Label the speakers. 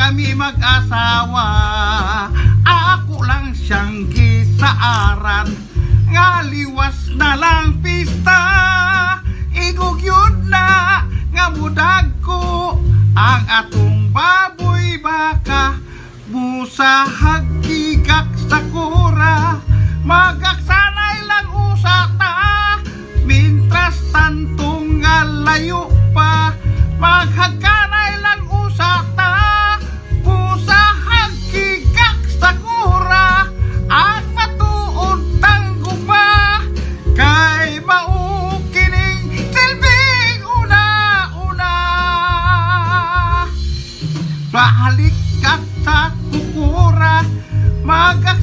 Speaker 1: kami mag-asawa. Ako lang siyang gisaaran, nga liwas na lang pista. Igugyod na nga budag ko ang atong baboy baka. Musahag gigak sa kura, magaksanay lang usata. Mintras tantong nga layo pa, maghagkanay lang usata. Musahag gigak sa kura, ang matuod tangguma. Kay maukining silbing una-una. Balik ka sa kukura, magak